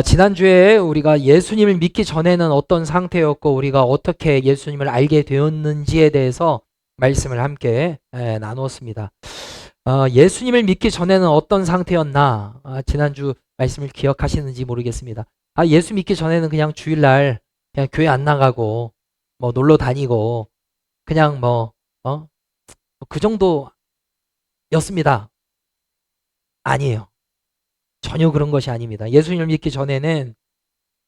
지난주에 우리가 예수님을 믿기 전에는 어떤 상태였고 우리가 어떻게 예수님을 알게 되었는지에 대해서 말씀을 함께 나누었습니다. 예수님을 믿기 전에는 어떤 상태였나? 지난주 말씀을 기억하시는지 모르겠습니다. 예수 믿기 전에는 그냥 주일날 그냥 교회 안 나가고 뭐 놀러 다니고 그냥 그 정도였습니다. 아니에요. 전혀 그런 것이 아닙니다. 예수님을 믿기 전에는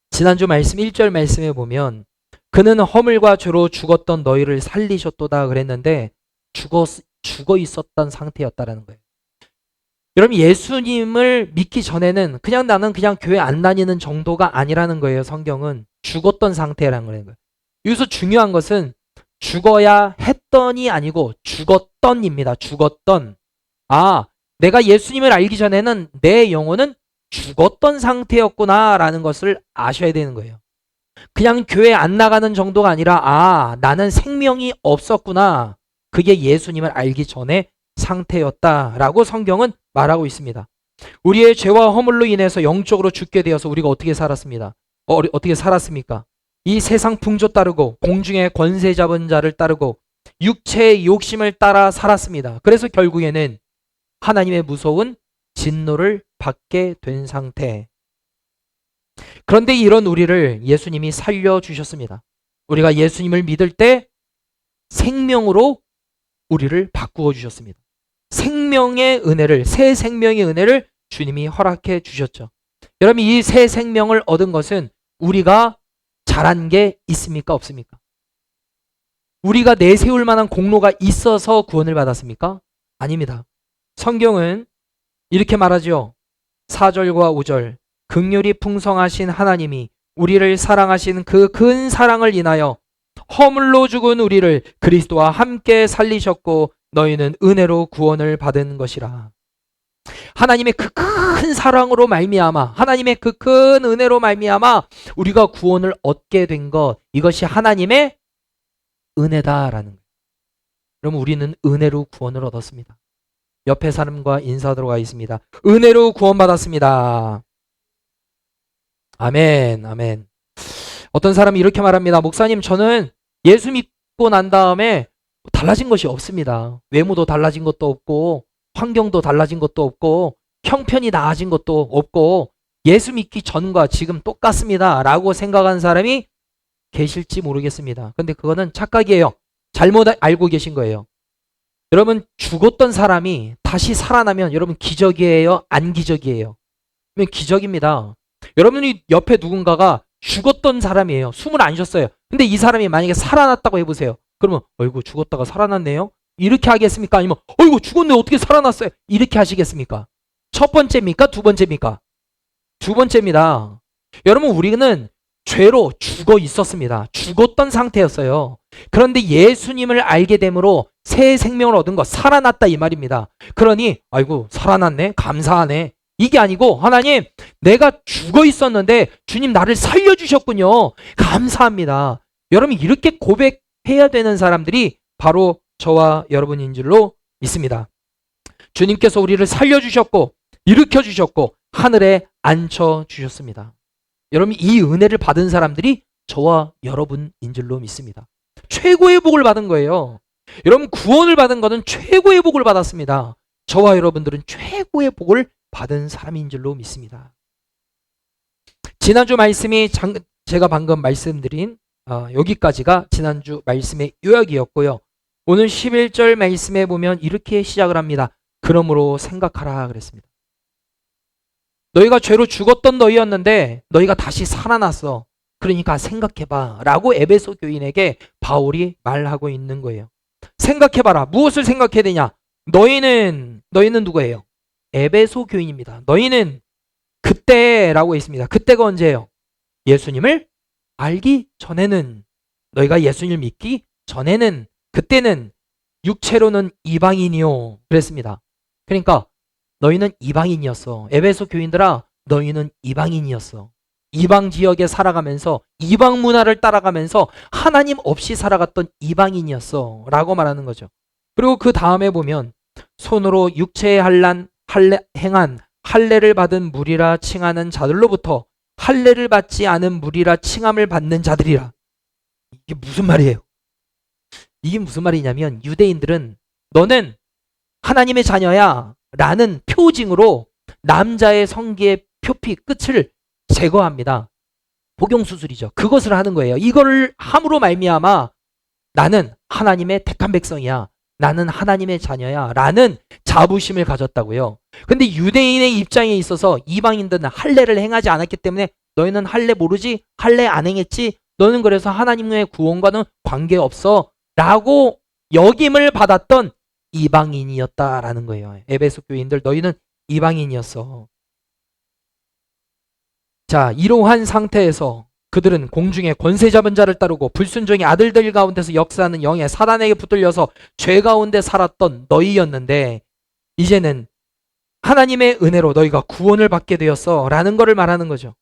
지난주 말씀 1절 말씀에 보면 그는 허물과 죄로 죽었던 너희를 살리셨도다 그랬는데 죽어 있었던 상태였다라는 거예요. 여러분, 예수님을 믿기 전에는 그냥 나는 그냥 교회 안 다니는 정도가 아니라는 거예요. 성경은 죽었던 상태라는 거예요. 여기서 중요한 것은 죽어야 했던이 아니고 죽었던입니다. 죽었던. 내가 예수님을 알기 전에는 내 영혼은 죽었던 상태였구나 라는 것을 아셔야 되는 거예요. 그냥 교회 안 나가는 정도가 아니라 나는 생명이 없었구나. 그게 예수님을 알기 전에 상태였다라고 성경은 말하고 있습니다. 우리의 죄와 허물로 인해서 영적으로 죽게 되어서 우리가 어떻게 살았습니다. 어떻게 살았습니까? 이 세상 풍조 따르고 공중의 권세 잡은 자를 따르고 육체의 욕심을 따라 살았습니다. 그래서 결국에는 하나님의 무서운 진노를 받게 된 상태. 그런데 이런 우리를 예수님이 살려주셨습니다. 우리가 예수님을 믿을 때 생명으로 우리를 바꾸어 주셨습니다. 생명의 은혜를, 새 생명의 은혜를 주님이 허락해 주셨죠. 여러분, 이 새 생명을 얻은 것은 우리가 잘한 게 있습니까? 없습니까? 우리가 내세울 만한 공로가 있어서 구원을 받았습니까? 아닙니다. 성경은 이렇게 말하죠. 4절과 5절. 긍휼이 풍성하신 하나님이 우리를 사랑하신 그 큰 사랑을 인하여 허물로 죽은 우리를 그리스도와 함께 살리셨고 너희는 은혜로 구원을 받은 것이라. 하나님의 그 큰 사랑으로 말미암아, 하나님의 그 큰 은혜로 말미암아 우리가 구원을 얻게 된 것, 이것이 하나님의 은혜다라는 거예요. 그럼 우리는 은혜로 구원을 얻었습니다. 옆에 사람과 인사 들어가 있습니다. 은혜로 구원받았습니다. 아멘, 아멘. 어떤 사람이 이렇게 말합니다. 목사님, 저는 예수 믿고 난 다음에 달라진 것이 없습니다. 외모도 달라진 것도 없고 환경도 달라진 것도 없고 형편이 나아진 것도 없고 예수 믿기 전과 지금 똑같습니다 라고 생각하는 사람이 계실지 모르겠습니다. 근데 그거는 착각이에요. 잘못 알고 계신 거예요. 여러분, 죽었던 사람이 다시 살아나면 여러분 기적이에요? 안 기적이에요? 기적입니다. 여러분이 옆에 누군가가 죽었던 사람이에요. 숨을 안 쉬었어요. 근데 이 사람이 만약에 살아났다고 해보세요. 그러면 어이구 죽었다가 살아났네요? 이렇게 하겠습니까? 아니면 어이구 죽었네 어떻게 살아났어요? 이렇게 하시겠습니까? 첫 번째입니까? 두 번째입니까? 두 번째입니다. 여러분, 우리는 죄로 죽어 있었습니다. 죽었던 상태였어요. 그런데 예수님을 알게 됨으로 새 생명을 얻은 것, 살아났다 이 말입니다. 그러니 아이고 살아났네, 감사하네, 이게 아니고 하나님, 내가 죽어 있었는데 주님 나를 살려주셨군요, 감사합니다. 여러분, 이렇게 고백해야 되는 사람들이 바로 저와 여러분인 줄로 믿습니다. 주님께서 우리를 살려주셨고 일으켜주셨고 하늘에 앉혀주셨습니다. 여러분, 이 은혜를 받은 사람들이 저와 여러분인 줄로 믿습니다. 최고의 복을 받은 거예요. 여러분, 구원을 받은 것은 최고의 복을 받았습니다. 저와 여러분들은 최고의 복을 받은 사람인 줄로 믿습니다. 지난주 말씀이 제가 방금 말씀드린 여기까지가 지난주 말씀의 요약이었고요. 오늘 11절 말씀에 보면 이렇게 시작을 합니다. 그러므로 생각하라 그랬습니다. 너희가 죄로 죽었던 너희였는데 너희가 다시 살아났어. 그러니까 생각해봐 라고 에베소 교인에게 바울이 말하고 있는 거예요. 생각해봐라. 무엇을 생각해야 되냐? 너희는 누구예요? 에베소 교인입니다. 너희는 그때라고 있습니다. 그때가 언제예요? 예수님을 알기 전에는, 너희가 예수님을 믿기 전에는, 그때는 육체로는 이방인이요 그랬습니다. 그러니까 너희는 이방인이었어. 에베소 교인들아, 너희는 이방인이었어. 이방 지역에 살아가면서 이방 문화를 따라가면서 하나님 없이 살아갔던 이방인이었어 라고 말하는 거죠. 그리고 그 다음에 보면 손으로 육체의 행한 할례를 받은 무리라 칭하는 자들로부터 할례를 받지 않은 무리라 칭함을 받는 자들이라. 이게 무슨 말이에요? 이게 무슨 말이냐면 유대인들은 너는 하나님의 자녀야 라는 표징으로 남자의 성기의 표피 끝을 제거합니다. 복용수술이죠. 그것을 하는 거예요. 이거를 함으로 말미암아 나는 하나님의 택한 백성이야. 나는 하나님의 자녀야 라는 자부심을 가졌다고요. 근데 유대인의 입장에 있어서 이방인들은 할례를 행하지 않았기 때문에 너희는 할례 모르지? 할례 안 행했지? 너는 그래서 하나님의 구원과는 관계없어 라고 여김을 받았던 이방인이었다라는 거예요. 에베소 교인들 너희는 이방인이었어. 자, 이러한 상태에서 그들은 공중에 권세 잡은 자를 따르고 불순종의 아들들 가운데서 역사하는 영의 사단에게 붙들려서 죄 가운데 살았던 너희였는데 이제는 하나님의 은혜로 너희가 구원을 받게 되었어 라는 것을 말하는 거죠.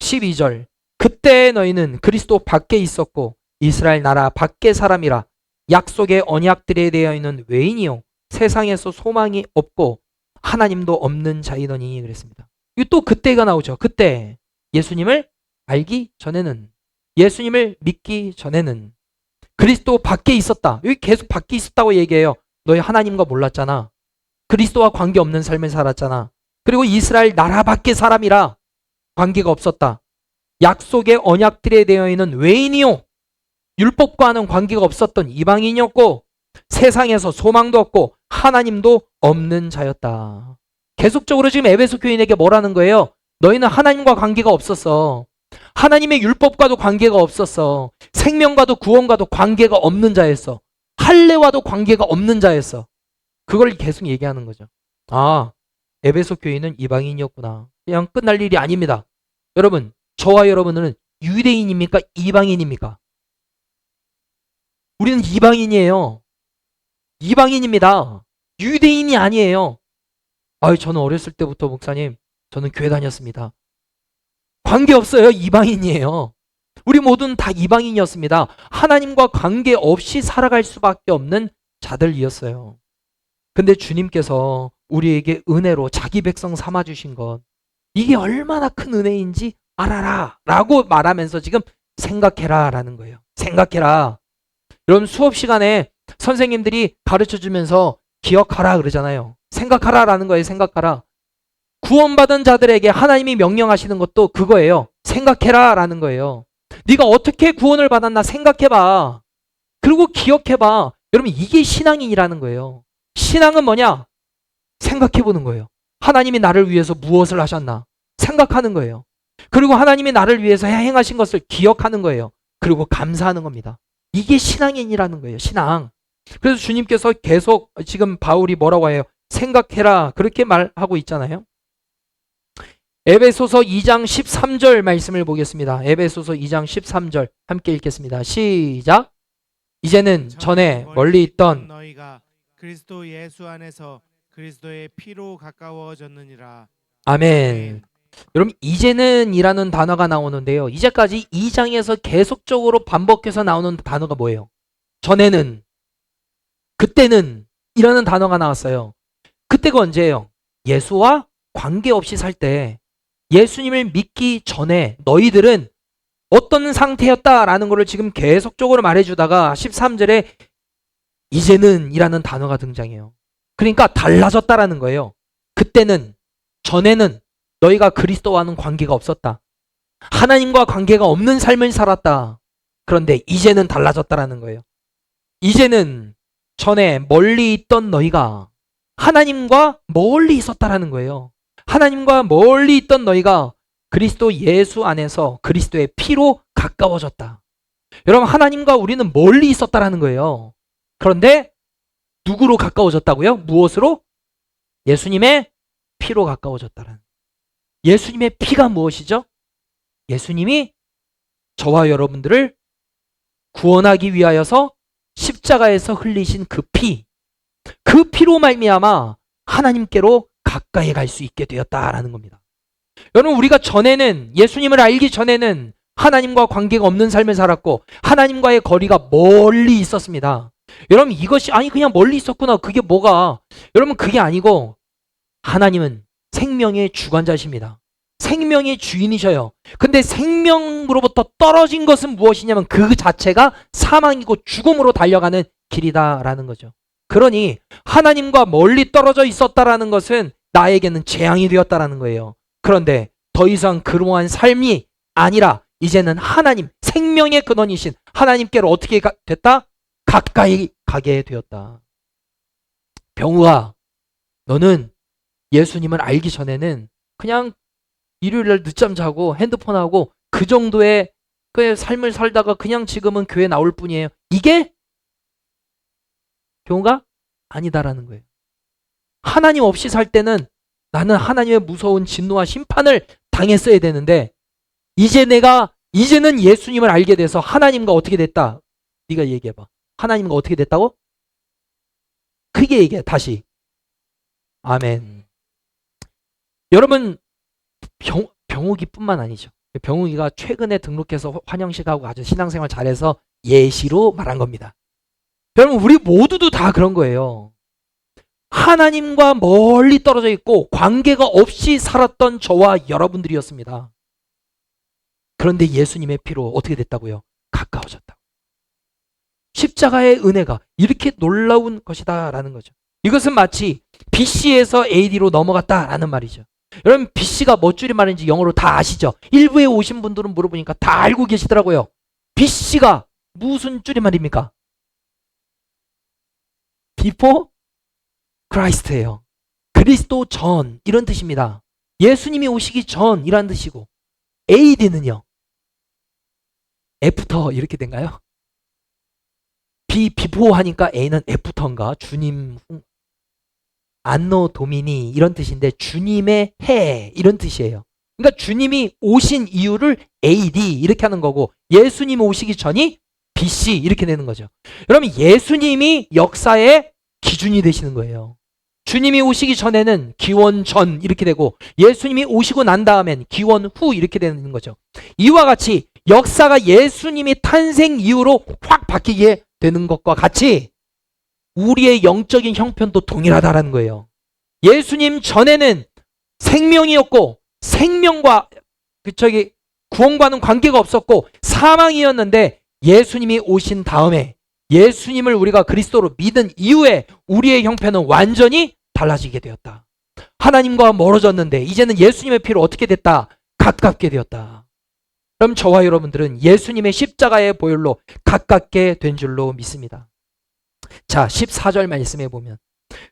12절 그때 너희는 그리스도 밖에 있었고 이스라엘 나라 밖의 사람이라 약속의 언약들에 대하여 있는 외인이요 세상에서 소망이 없고 하나님도 없는 자이더니 그랬습니다. 이거 또 그때가 나오죠. 그때 예수님을 알기 전에는, 예수님을 믿기 전에는 그리스도 밖에 있었다. 여기 계속 밖에 있었다고 얘기해요. 너희 하나님과 몰랐잖아. 그리스도와 관계없는 삶을 살았잖아. 그리고 이스라엘 나라 밖의 사람이라 관계가 없었다. 약속의 언약들에 되어 있는 외인이요 율법과는 관계가 없었던 이방인이었고 세상에서 소망도 없고 하나님도 없는 자였다. 계속적으로 지금 에베소 교인에게 뭐라는 거예요? 너희는 하나님과 관계가 없었어. 하나님의 율법과도 관계가 없었어. 생명과도 구원과도 관계가 없는 자였어. 할례와도 관계가 없는 자였어. 그걸 계속 얘기하는 거죠. 아, 에베소 교인은 이방인이었구나. 그냥 끝날 일이 아닙니다. 여러분, 저와 여러분은 유대인입니까? 이방인입니까? 우리는 이방인이에요. 이방인입니다. 유대인이 아니에요. 저는 어렸을 때부터 목사님, 저는 교회 다녔습니다. 관계없어요. 이방인이에요. 우리 모두는 다 이방인이었습니다. 하나님과 관계없이 살아갈 수밖에 없는 자들이었어요. 근데 주님께서 우리에게 은혜로 자기 백성 삼아주신 것, 이게 얼마나 큰 은혜인지 알아라 라고 말하면서 지금 생각해라 라는 거예요. 생각해라. 여러분 수업 시간에 선생님들이 가르쳐주면서 기억하라 그러잖아요. 생각하라 라는 거예요. 생각하라. 구원받은 자들에게 하나님이 명령하시는 것도 그거예요. 생각해라 라는 거예요. 네가 어떻게 구원을 받았나 생각해봐. 그리고 기억해봐. 여러분 이게 신앙인이라는 거예요. 신앙은 뭐냐? 생각해보는 거예요. 하나님이 나를 위해서 무엇을 하셨나 생각하는 거예요. 그리고 하나님이 나를 위해서 행하신 것을 기억하는 거예요. 그리고 감사하는 겁니다. 이게 신앙인이라는 거예요. 신앙. 그래서 주님께서 계속 지금 바울이 뭐라고 해요? 생각해라 그렇게 말하고 있잖아요. 에베소서 2장 13절 말씀을 보겠습니다. 에베소서 2장 13절 함께 읽겠습니다. 시작. 이제는 전에 멀리 있던 너희가 그리스도 예수 안에서 그리스도의 피로 가까워졌느니라. 아멘. 여러분 이제는 이라는 단어가 나오는데요. 이제까지 2장에서 계속적으로 반복해서 나오는 단어가 뭐예요? 전에는, 그때는 이라는 단어가 나왔어요. 그때가 언제예요? 예수와 관계없이 살 때, 예수님을 믿기 전에 너희들은 어떤 상태였다라는 것을 지금 계속적으로 말해주다가 13절에 이제는 이라는 단어가 등장해요. 그러니까 달라졌다라는 거예요. 그때는, 전에는 너희가 그리스도와는 관계가 없었다. 하나님과 관계가 없는 삶을 살았다. 그런데 이제는 달라졌다라는 거예요. 이제는 전에 멀리 있던 너희가 하나님과 멀리 있었다라는 거예요. 하나님과 멀리 있던 너희가 그리스도 예수 안에서 그리스도의 피로 가까워졌다. 여러분 하나님과 우리는 멀리 있었다라는 거예요. 그런데 누구로 가까워졌다고요? 무엇으로? 예수님의 피로 가까워졌다라는. 예수님의 피가 무엇이죠? 예수님이 저와 여러분들을 구원하기 위하여서 십자가에서 흘리신 그 피, 그 피로 말미암아 하나님께로 가까이 갈 수 있게 되었다라는 겁니다. 여러분 우리가 전에는, 예수님을 알기 전에는 하나님과 관계가 없는 삶을 살았고 하나님과의 거리가 멀리 있었습니다. 여러분 이것이 그냥 멀리 있었구나 그게 뭐가, 여러분 그게 아니고 하나님은 생명의 주관자십니다. 생명의 주인이셔요. 근데 생명으로부터 떨어진 것은 무엇이냐면 그 자체가 사망이고 죽음으로 달려가는 길이다라는 거죠. 그러니 하나님과 멀리 떨어져 있었다라는 것은 나에게는 재앙이 되었다라는 거예요. 그런데 더 이상 그러한 삶이 아니라 이제는 하나님, 생명의 근원이신 하나님께로 어떻게 됐다? 가까이 가게 되었다. 병우아, 너는 예수님을 알기 전에는 그냥 일요일날 늦잠 자고 핸드폰하고 그 정도의 그 삶을 살다가 그냥 지금은 교회 나올 뿐이에요. 이게 병우가 아니다라는 거예요. 하나님 없이 살 때는 나는 하나님의 무서운 진노와 심판을 당했어야 되는데 이제는 예수님을 알게 돼서 하나님과 어떻게 됐다? 네가 얘기해봐. 하나님과 어떻게 됐다고? 크게 얘기해. 다시. 아멘. 여러분, 병욱이뿐만 아니죠. 병욱이가 최근에 등록해서 환영식하고 아주 신앙생활 잘해서 예시로 말한 겁니다. 여러분, 우리 모두도 다 그런 거예요. 하나님과 멀리 떨어져 있고 관계가 없이 살았던 저와 여러분들이었습니다. 그런데 예수님의 피로 어떻게 됐다고요? 가까워졌다. 십자가의 은혜가 이렇게 놀라운 것이다라는 거죠. 이것은 마치 BC에서 AD로 넘어갔다라는 말이죠. 여러분, BC가 뭐 줄임말인지 영어로 다 아시죠? 일부에 오신 분들은 물어보니까 다 알고 계시더라고요. BC가 무슨 줄임말입니까? Before Christ예요. 그리스도 전 이런 뜻입니다. 예수님이 오시기 전이란 뜻이고 AD는요. 애프터 이렇게 된가요? 비포 하니까 A는 애프터인가? 주님 후 안노 도미니 이런 뜻인데 주님의 해 이런 뜻이에요. 그러니까 주님이 오신 이유를 AD 이렇게 하는 거고 예수님이 오시기 전이 BC 이렇게 되는 거죠. 여러분, 예수님이 역사의 기준이 되시는 거예요. 주님이 오시기 전에는 기원 전 이렇게 되고 예수님이 오시고 난 다음엔 기원 후 이렇게 되는 거죠. 이와 같이 역사가 예수님이 탄생 이후로 확 바뀌게 되는 것과 같이 우리의 영적인 형편도 동일하다라는 거예요. 예수님 전에는 생명이었고 생명과 구원과는 관계가 없었고 사망이었는데 예수님이 오신 다음에 예수님을 우리가 그리스도로 믿은 이후에 우리의 형편은 완전히 달라지게 되었다. 하나님과 멀어졌는데 이제는 예수님의 피로 어떻게 됐다? 가깝게 되었다. 그럼 저와 여러분들은 예수님의 십자가의 보혈로 가깝게 된 줄로 믿습니다. 자, 14절 말씀해 보면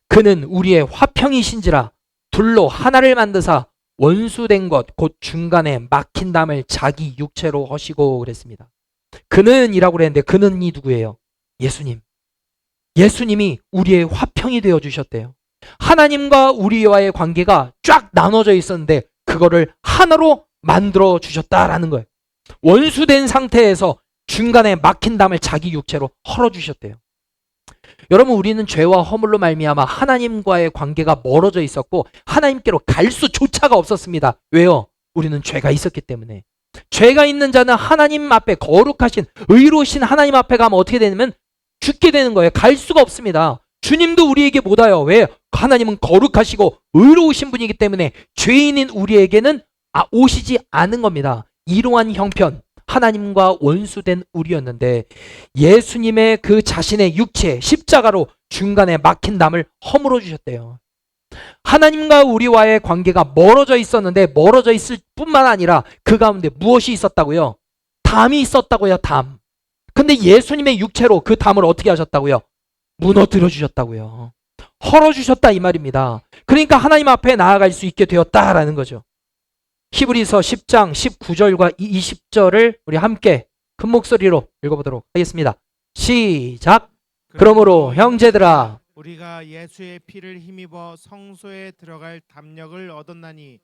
그는 우리의 화평이신지라 둘로 하나를 만드사 원수된 것 곧 중간에 막힌 담을 자기 육체로 하시고 그랬습니다. 그는 이라고 그랬는데 그는이 누구예요? 예수님. 예수님이 우리의 화평이 되어 주셨대요. 하나님과 우리와의 관계가 쫙 나눠져 있었는데 그거를 하나로 만들어 주셨다라는 거예요. 원수된 상태에서 중간에 막힌 담을 자기 육체로 헐어 주셨대요. 여러분, 우리는 죄와 허물로 말미암아 하나님과의 관계가 멀어져 있었고 하나님께로 갈 수조차가 없었습니다. 왜요? 우리는 죄가 있었기 때문에. 죄가 있는 자는 하나님 앞에 거룩하신 의로우신 하나님 앞에 가면 어떻게 되냐면 죽게 되는 거예요. 갈 수가 없습니다. 주님도 우리에게 못 와요. 왜? 하나님은 거룩하시고 의로우신 분이기 때문에 죄인인 우리에게는 오시지 않은 겁니다. 이러한 형편, 하나님과 원수된 우리였는데 예수님의 그 자신의 육체 십자가로 중간에 막힌 담을 허물어 주셨대요. 하나님과 우리와의 관계가 멀어져 있었는데 멀어져 있을 뿐만 아니라 그 가운데 무엇이 있었다고요? 담이 있었다고요. 담. 근데 예수님의 육체로 그 담을 어떻게 하셨다고요? 무너뜨려 주셨다고요. 헐어 주셨다 이 말입니다. 그러니까 하나님 앞에 나아갈 수 있게 되었다라는 거죠. 히브리서 10장 19절과 20절을 우리 함께 큰 목소리로 읽어보도록 하겠습니다. 시작. 그러므로 형제들아 우리가 예수의 피를 힘입어 성소에 들어갈 담력을 얻었나니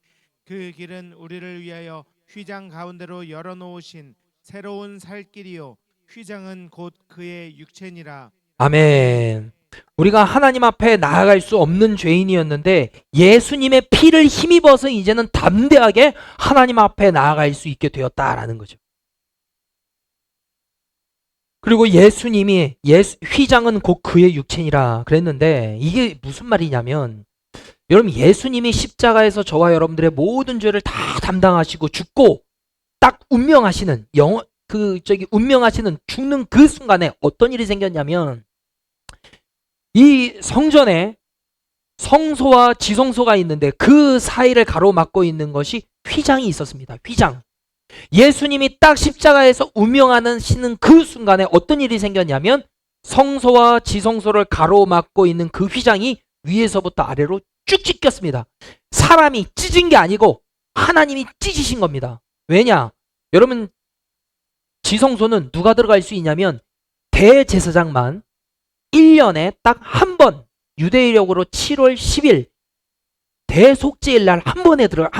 그 길은 우리를 위하여 휘장 가운데로 열어놓으신 새로운 살 길이요 휘장은 곧 그의 육체니라. 아멘. 우리가 하나님 앞에 나아갈 수 없는 죄인이었는데 예수님의 피를 힘입어서 이제는 담대하게 하나님 앞에 나아갈 수 있게 되었다라는 거죠. 그리고 예수님이 휘장은 곧 그의 육체니라 그랬는데 이게 무슨 말이냐면 여러분, 예수님이 십자가에서 저와 여러분들의 모든 죄를 다 담당하시고 죽고 딱 운명하시는 운명하시는 죽는 그 순간에 어떤 일이 생겼냐면, 이 성전에 성소와 지성소가 있는데 그 사이를 가로막고 있는 것이 휘장이 있었습니다. 휘장. 예수님이 딱 십자가에서 운명하시는 그 순간에 어떤 일이 생겼냐면, 성소와 지성소를 가로막고 있는 그 휘장이 위에서부터 아래로 쭉 찢겼습니다. 사람이 찢은 게 아니고 하나님이 찢으신 겁니다. 왜냐? 여러분, 지성소는 누가 들어갈 수 있냐면 대제사장만 1년에 딱 한 번, 유대인력으로 7월 10일 대속죄일 날 한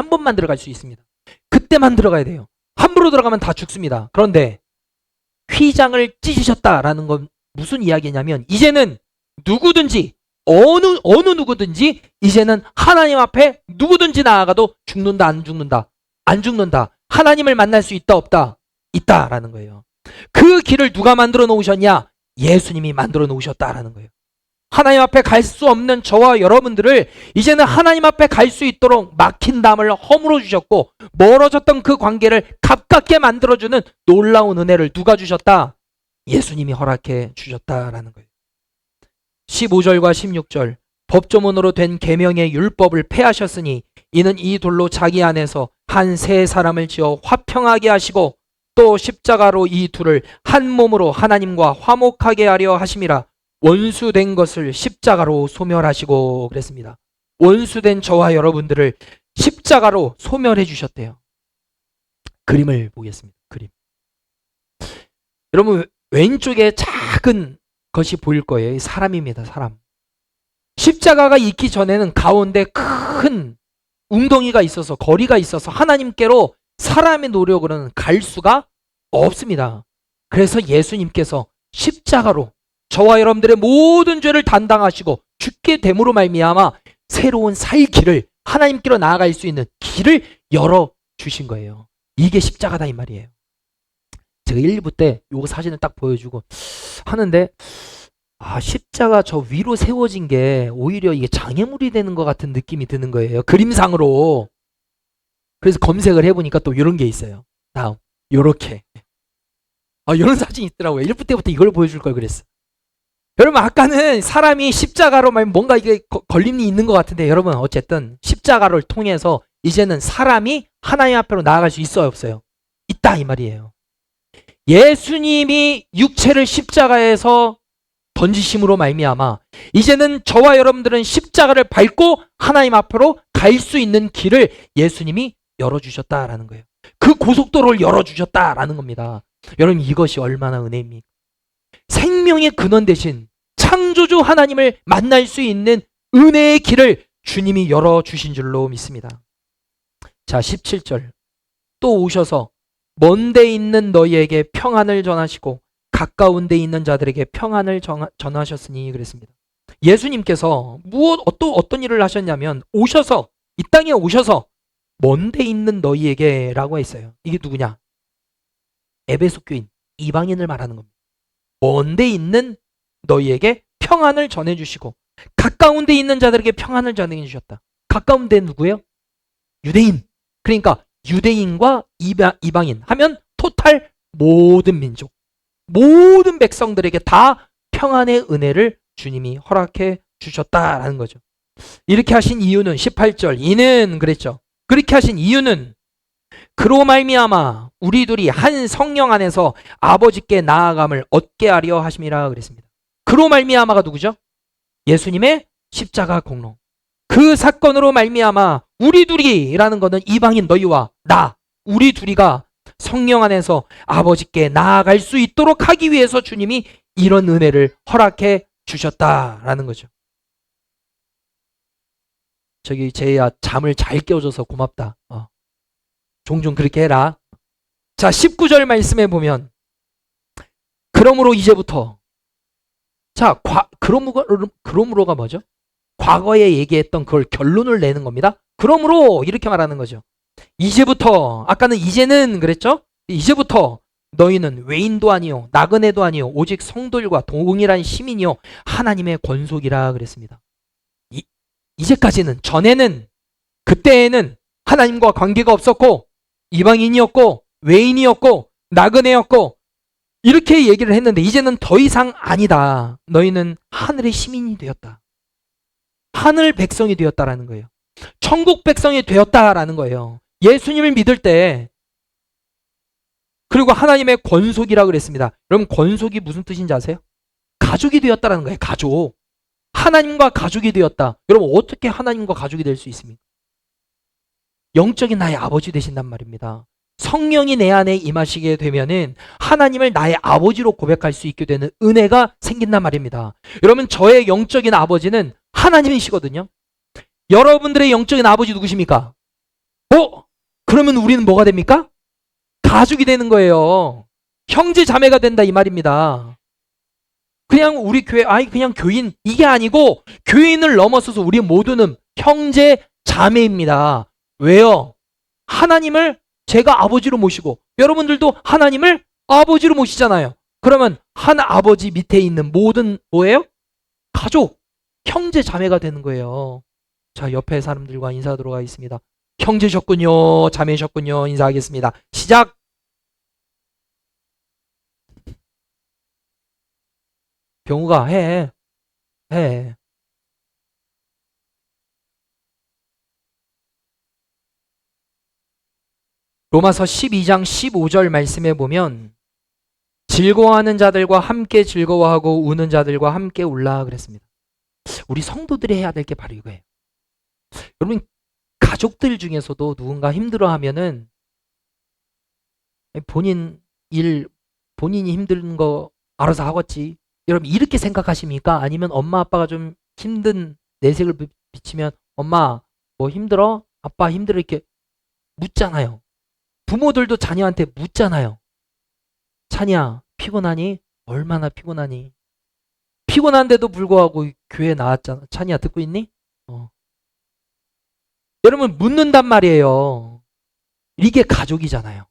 번만 들어갈 수 있습니다. 그때만 들어가야 돼요. 함부로 들어가면 다 죽습니다. 그런데 휘장을 찢으셨다라는 건 무슨 이야기냐면, 이제는 누구든지 어느 누구든지 이제는 하나님 앞에 누구든지 나아가도 죽는다, 안 죽는다, 안 죽는다, 하나님을 만날 수 있다, 없다, 있다라는 거예요. 그 길을 누가 만들어 놓으셨냐? 예수님이 만들어 놓으셨다라는 거예요. 하나님 앞에 갈 수 없는 저와 여러분들을 이제는 하나님 앞에 갈 수 있도록 막힌 담을 허물어 주셨고, 멀어졌던 그 관계를 가깝게 만들어주는 놀라운 은혜를 누가 주셨다? 예수님이 허락해 주셨다라는 거예요. 15절과 16절, 법조문으로 된 계명의 율법을 폐하셨으니 이는 이 돌로 자기 안에서 한 세 사람을 지어 화평하게 하시고 또 십자가로 이 둘을 한 몸으로 하나님과 화목하게 하려 하심이라. 원수된 것을 십자가로 소멸하시고 그랬습니다. 원수된 저와 여러분들을 십자가로 소멸해 주셨대요. 그림을 보겠습니다. 그림. 여러분, 왼쪽에 작은 것이 보일 거예요. 사람입니다. 사람. 십자가가 있기 전에는 가운데 큰 웅덩이가 있어서, 거리가 있어서 하나님께로 사람의 노력으로는 갈 수가 없습니다. 그래서 예수님께서 십자가로 저와 여러분들의 모든 죄를 담당하시고 죽게 됨으로 말미암아 새로운 살 길을, 하나님께로 나아갈 수 있는 길을 열어주신 거예요. 이게 십자가다 이 말이에요. 제가 1부 때 요거 사진을 딱 보여주고 하는데, 십자가 저 위로 세워진 게 오히려 이게 장애물이 되는 것 같은 느낌이 드는 거예요. 그림상으로. 그래서 검색을 해보니까 또 이런 게 있어요. 다음, 요렇게. 이런 사진이 있더라고요. 1부 때부터 이걸 보여줄 걸 그랬어. 여러분, 아까는 사람이 십자가로 뭔가 이게 걸림이 있는 것 같은데, 여러분, 어쨌든 십자가를 통해서 이제는 사람이 하나님 앞으로 나아갈 수 있어요, 없어요? 있다 이 말이에요. 예수님이 육체를 십자가에서 던지심으로 말미암아 이제는 저와 여러분들은 십자가를 밟고 하나님 앞으로 갈 수 있는 길을 예수님이 열어주셨다라는 거예요. 그 고속도로를 열어주셨다라는 겁니다. 여러분, 이것이 얼마나 은혜입니까? 생명의 근원 대신 창조주 하나님을 만날 수 있는 은혜의 길을 주님이 열어주신 줄로 믿습니다. 자, 17절. 또 오셔서 먼 데 있는 너희에게 평안을 전하시고 가까운 데 있는 자들에게 평안을 전하셨으니 그랬습니다. 예수님께서 어떤 일을 하셨냐면, 오셔서, 이 땅에 오셔서 먼 데 있는 너희에게 라고 했어요. 이게 누구냐? 에베소 교인, 이방인을 말하는 겁니다. 먼 데 있는 너희에게 평안을 전해주시고 가까운 데 있는 자들에게 평안을 전해주셨다. 가까운 데는 누구예요? 유대인. 그러니까 유대인과 이방인 하면 토탈 모든 민족, 모든 백성들에게 다 평안의 은혜를 주님이 허락해 주셨다라는 거죠. 이렇게 하신 이유는 18절, 이는 그랬죠. 그렇게 하신 이유는 그로 말미암아 우리 둘이 한 성령 안에서 아버지께 나아감을 얻게 하려 하심이라 그랬습니다. 그로 말미암아가 누구죠? 예수님의 십자가 공로. 그 사건으로 말미암아 우리 둘이라는 것은 이방인 너희와 나, 우리 둘이가 성령 안에서 아버지께 나아갈 수 있도록 하기 위해서 주님이 이런 은혜를 허락해 주셨다라는 거죠. 저기 제야 잠을 잘 깨워줘서 고맙다. 종종 그렇게 해라. 자, 19절 말씀에 보면 그러므로 이제부터, 자, 그러므로가 뭐죠? 과거에 얘기했던 그걸 결론을 내는 겁니다. 그러므로 이렇게 말하는 거죠. 이제부터, 아까는 이제는 그랬죠? 이제부터 너희는 외인도 아니요 나그네도 아니요 오직 성도들과 동일한 시민이요 하나님의 권속이라 그랬습니다. 이제까지는, 전에는, 그때에는 하나님과 관계가 없었고 이방인이었고 외인이었고 나그네였고 이렇게 얘기를 했는데 이제는 더 이상 아니다. 너희는 하늘의 시민이 되었다. 하늘 백성이 되었다라는 거예요. 천국 백성이 되었다라는 거예요. 예수님을 믿을 때, 그리고 하나님의 권속이라 그랬습니다. 여러분, 권속이 무슨 뜻인지 아세요? 가족이 되었다라는 거예요. 가족. 하나님과 가족이 되었다. 여러분, 어떻게 하나님과 가족이 될 수 있습니까? 영적인 나의 아버지 되신단 말입니다. 성령이 내 안에 임하시게 되면은 하나님을 나의 아버지로 고백할 수 있게 되는 은혜가 생긴단 말입니다. 여러분, 저의 영적인 아버지는 하나님이시거든요. 여러분들의 영적인 아버지 누구십니까? 그러면 우리는 뭐가 됩니까? 가족이 되는 거예요. 형제 자매가 된다 이 말입니다. 그냥 우리 교회, 그냥 교인, 이게 아니고 교인을 넘어서서 우리 모두는 형제 자매입니다. 왜요? 하나님을 제가 아버지로 모시고 여러분들도 하나님을 아버지로 모시잖아요. 그러면 한 아버지 밑에 있는 모든 뭐예요? 가족, 형제 자매가 되는 거예요. 자, 옆에 사람들과 인사하도록 하겠습니다. 형제셨군요, 자매셨군요. 인사하겠습니다. 시작. 병우가 해. 로마서 12장 15절 말씀에 보면 즐거워하는 자들과 함께 즐거워하고 우는 자들과 함께 울라 그랬습니다. 우리 성도들이 해야 될 게 바로 이거예요. 여러분, 가족들 중에서도 누군가 힘들어하면은 본인 일, 본인이 힘든 거 알아서 하겠지. 여러분, 이렇게 생각하십니까? 아니면 엄마 아빠가 좀 힘든 내색을 비치면 엄마 뭐 힘들어? 아빠 힘들어? 이렇게 묻잖아요. 부모들도 자녀한테 묻잖아요. 찬이야, 피곤하니? 얼마나 피곤하니? 피곤한데도 불구하고 교회 나왔잖아. 찬이야, 듣고 있니? 여러분, 묻는단 말이에요. 이게 가족이잖아요.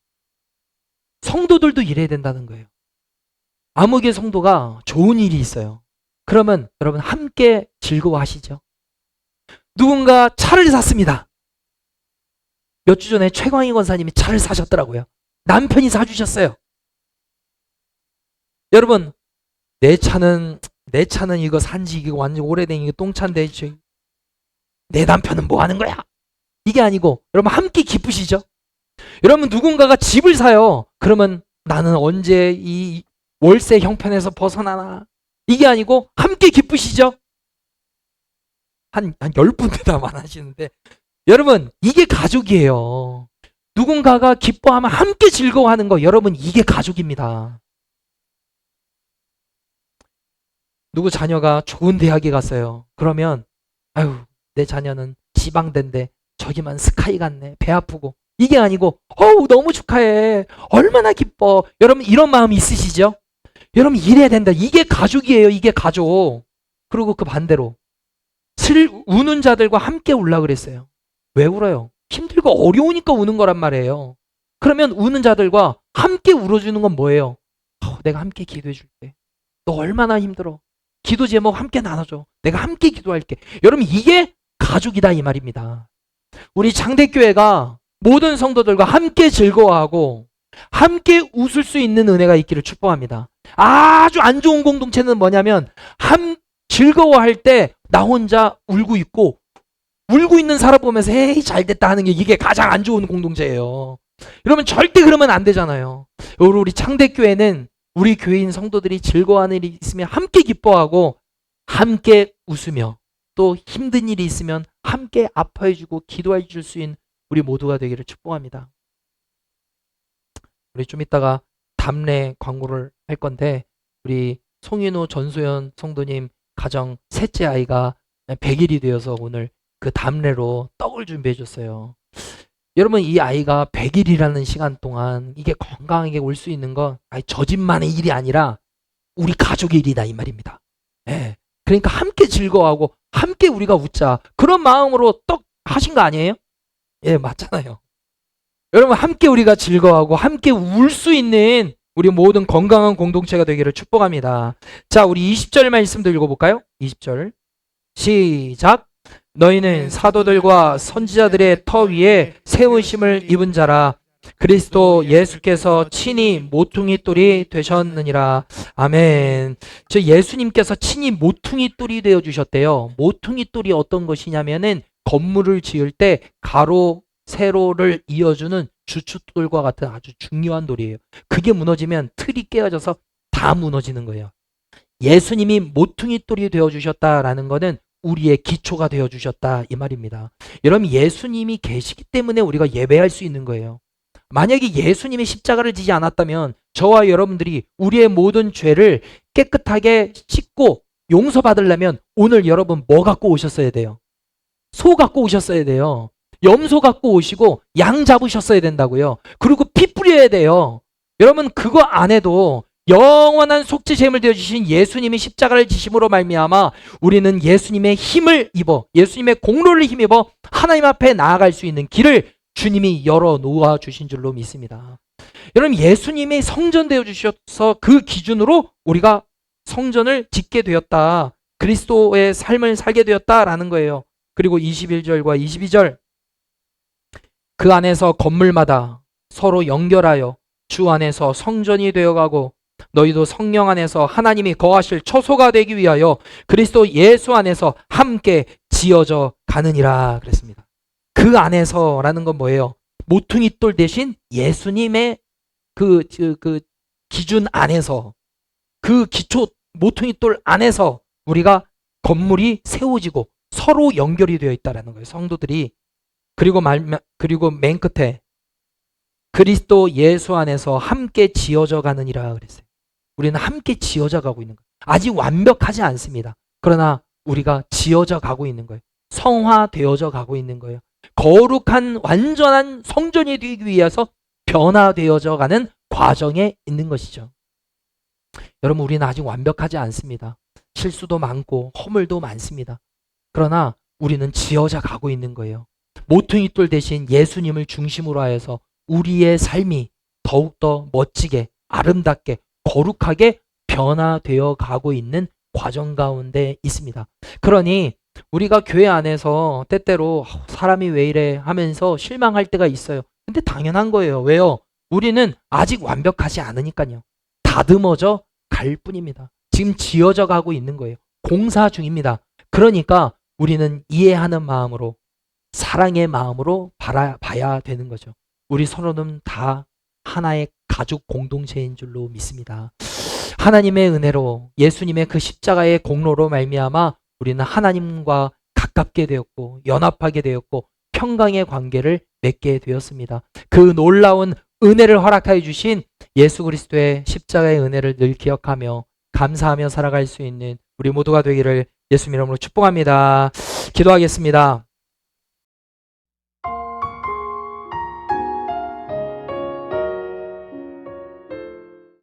성도들도 이래야 된다는 거예요. 암흑의 성도가 좋은 일이 있어요. 그러면 여러분 함께 즐거워하시죠. 누군가 차를 샀습니다. 몇 주 전에 최광희 권사님이 차를 사셨더라고요. 남편이 사주셨어요. 여러분, 내 차는 이거 산지 이거 완전 오래된 이거 똥차인데 내 남편은 뭐 하는 거야? 이게 아니고 여러분 함께 기쁘시죠? 여러분, 누군가가 집을 사요. 그러면 나는 언제 이 월세 형편에서 벗어나나? 이게 아니고 함께 기쁘시죠? 한 10분 대답 안 하시는데 여러분, 이게 가족이에요. 누군가가 기뻐하면 함께 즐거워하는 거, 여러분, 이게 가족입니다. 누구 자녀가 좋은 대학에 갔어요. 그러면 내 자녀는 지방대인데 저기만 스카이 갔네. 배 아프고. 이게 아니고 너무 축하해. 얼마나 기뻐. 여러분, 이런 마음 있으시죠? 여러분, 이래야 된다. 이게 가족이에요. 이게 가족. 그리고 그 반대로 우는 자들과 함께 울라 그랬어요. 왜 울어요? 힘들고 어려우니까 우는 거란 말이에요. 그러면 우는 자들과 함께 울어주는 건 뭐예요? 내가 함께 기도해 줄게. 너 얼마나 힘들어. 기도 제목 함께 나눠줘. 내가 함께 기도할게. 여러분, 이게 가족이다 이 말입니다. 우리 장대교회가 모든 성도들과 함께 즐거워하고 함께 웃을 수 있는 은혜가 있기를 축복합니다. 아주 안 좋은 공동체는 뭐냐면 즐거워할 때 나 혼자 울고 있고 울고 있는 사람 보면서 에이 잘됐다 하는 게 이게 가장 안 좋은 공동체예요. 여러분, 절대 그러면 안 되잖아요. 우리 창대교회는 우리 교회인 성도들이 즐거워하는 일이 있으면 함께 기뻐하고 함께 웃으며 또 힘든 일이 있으면 함께 아파해주고 기도해 줄 수 있는 우리 모두가 되기를 축복합니다. 우리 좀 이따가 담례 광고를 할 건데 우리 송인우 전소연 성도님 가정 셋째 아이가 100일이 되어서 오늘 그 담례로 떡을 준비해 줬어요. 여러분, 이 아이가 100일이라는 시간 동안 이게 건강하게 올 수 있는 건 저 집만의 일이 아니라 우리 가족의 일이다 이 말입니다. 그러니까 함께 즐거워하고 함께 우리가 웃자. 그런 마음으로 떡 하신 거 아니에요? 맞잖아요. 여러분, 함께 우리가 즐거워하고 함께 울 수 있는 우리 모든 건강한 공동체가 되기를 축복합니다. 자, 우리 20절 말씀도 읽어볼까요? 20절 시작. 너희는 사도들과 선지자들의 터 위에 세우심을 입은 자라. 그리스도 예수께서 친히 모퉁이 돌이 되셨느니라. 아멘. 저 예수님께서 친히 모퉁이 돌이 되어 주셨대요. 모퉁이 돌이 어떤 것이냐면은 건물을 지을 때 가로 세로를 이어주는 주춧돌과 같은 아주 중요한 돌이에요. 그게 무너지면 틀이 깨어져서 다 무너지는 거예요. 예수님이 모퉁이 돌이 되어 주셨다라는 것은 우리의 기초가 되어 주셨다 이 말입니다. 여러분, 예수님이 계시기 때문에 우리가 예배할 수 있는 거예요. 만약에 예수님이 십자가를 지지 않았다면 저와 여러분들이 우리의 모든 죄를 깨끗하게 씻고 용서받으려면 오늘 여러분 뭐 갖고 오셨어야 돼요? 소 갖고 오셨어야 돼요. 염소 갖고 오시고 양 잡으셨어야 된다고요. 그리고 피 뿌려야 돼요. 여러분, 그거 안 해도 영원한 속죄 제물 되어 주신 예수님이 십자가를 지심으로 말미암아 우리는 예수님의 힘을 입어, 예수님의 공로를 힘입어 하나님 앞에 나아갈 수 있는 길을 주님이 열어 놓아 주신 줄로 믿습니다. 여러분, 예수님이 성전 되어 주셔서 그 기준으로 우리가 성전을 짓게 되었다. 그리스도의 삶을 살게 되었다라는 거예요. 그리고 21절과 22절, 그 안에서 건물마다 서로 연결하여 주 안에서 성전이 되어가고 너희도 성령 안에서 하나님이 거하실 처소가 되기 위하여 그리스도 예수 안에서 함께 지어져 가느니라 그랬습니다. 그 안에서라는 건 뭐예요? 모퉁이 돌 대신 예수님의 그 기준 안에서, 그 기초 모퉁이 돌 안에서 우리가 건물이 세워지고 서로 연결이 되어 있다라는 거예요, 성도들이. 그리고 맨 끝에 그리스도 예수 안에서 함께 지어져 가느니라 그랬어요. 우리는 함께 지어져 가고 있는 거예요. 아직 완벽하지 않습니다. 그러나 우리가 지어져 가고 있는 거예요. 성화되어져 가고 있는 거예요. 거룩한 완전한 성전이 되기 위해서 변화되어져 가는 과정에 있는 것이죠. 여러분, 우리는 아직 완벽하지 않습니다. 실수도 많고 허물도 많습니다. 그러나 우리는 지어져 가고 있는 거예요. 모퉁이 돌 대신 예수님을 중심으로 하여서 우리의 삶이 더욱더 멋지게, 아름답게, 거룩하게 변화되어 가고 있는 과정 가운데 있습니다. 그러니 우리가 교회 안에서 때때로 사람이 왜 이래 하면서 실망할 때가 있어요. 근데 당연한 거예요. 왜요? 우리는 아직 완벽하지 않으니까요. 다듬어져 갈 뿐입니다. 지금 지어져 가고 있는 거예요. 공사 중입니다. 그러니까 우리는 이해하는 마음으로, 사랑의 마음으로 봐야 되는 거죠. 우리 서로는 다 하나의 가족 공동체인 줄로 믿습니다. 하나님의 은혜로, 예수님의 그 십자가의 공로로 말미암아 우리는 하나님과 가깝게 되었고 연합하게 되었고 평강의 관계를 맺게 되었습니다. 그 놀라운 은혜를 허락하여 주신 예수 그리스도의 십자가의 은혜를 늘 기억하며 감사하며 살아갈 수 있는 우리 모두가 되기를 예수님 이름으로 축복합니다. 기도하겠습니다.